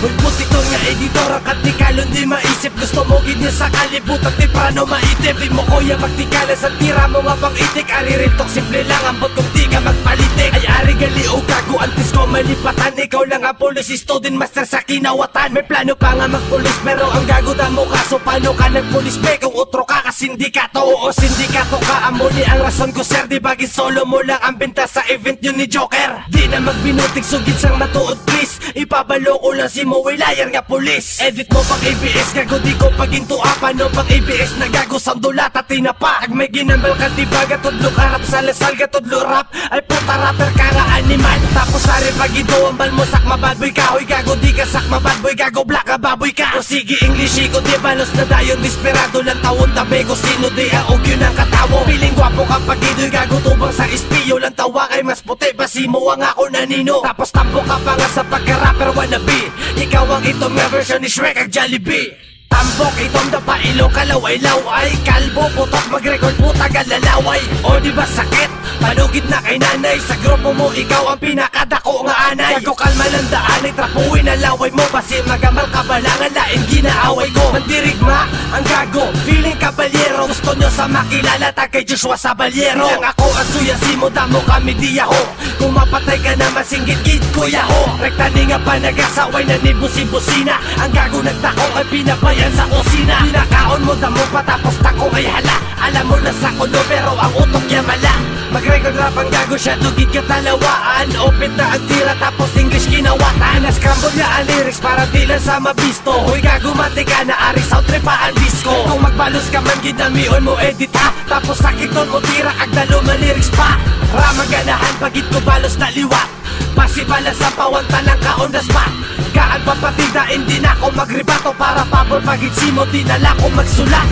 Uy putik to nga editor ang katikalon di maisip. Gusto mo gid niya sa kalibutan ti prano maitip. Di mo kuya magtikala sa tira mo nga pang itik. Aririntok simple lang ambot kung di ka magpalitik. Ay ari gali o gago antes ko malipatan. Ikaw lang ang police student master sa kinawatan. May plano pa nga magpulis pero ang gago damo ka. So paano ka nagpulis be kung utro ka ka sindikato? Oo sindikato ka amo ni ang rason ko sir. Di bagay solo mo lang ang benta sa event yun ni Joker. Di na magbinutig sugid sang matuod please. Ipabalo ko lang si Moe liar nga pulis. Edit mo pang ABS gago di ko paginto apano pang ABS na gago sang dulat at tinapa. Ag may ginambal ka di baga tudlo karap sa lasal ka tudlo rap. Ay puta rapper ka nga animal. Tapos sari pag ito ang balmo sakma bad boy ka. Hoy gago di ka sakma bad boy gago black ka baboy ka. O sige English ko di balos na dayon desperado lang tawon tabi ko sino di aog yun ang katawo. Piling gwapo ka pag ido'y gago tubang sa espiyo lang tawa kay mas puti basi mo ang ako nanino. Tapos tampo ka pa nga sa pagka-rapper wannabe. Ikaw ang itong nga version ni Shrek ag Jollibee. Tambok itong dapailo kalaway-laway. Kalbo putok mag-record puta galalaway. O diba sakit? Panugid na kay nanay. Sa grupo mo ikaw ang pinakadako nga anay. Gago kalma ng daan ay trapuin na laway mo. Basi magamal ka ba lang ang laing ginaaway ko. Mandirigma ang gago feeling kabalyero. Gusto nyo sa makilala ta kay Joshua Sabaliero. Bilang ako ang suya simo damo kami diyaho. Kung mapatay ka na masinggit kid kuya ho. Rektani nga pa nag-asaway na ni busi-busina. Ang gago nagtako ay pinabayan sa kusina. Pinakaon mo damo patapos tako ay hala. Alam mo na sa kulo pero ang utok niya mala. Mag-record rap ang gago siya tugid ka talawaan. Opit na ang tira tapos English kinawatan. Na-scramble niya ang lyrics para di lang sa mabisto. Hoy gago mati ka na ari sound trip pa ang disco. Kung magbalos ka man ginamion mo edit ha. Tapos sakiton mo tira kag dalo man lyrics pa. Ramaganahan pagit ko balos na liwat. Basi balas sa pawanta ng ka on the spot. Kaan papatida hindi na ako magribato. Para pabor pagit simo di na lang ako magsulat.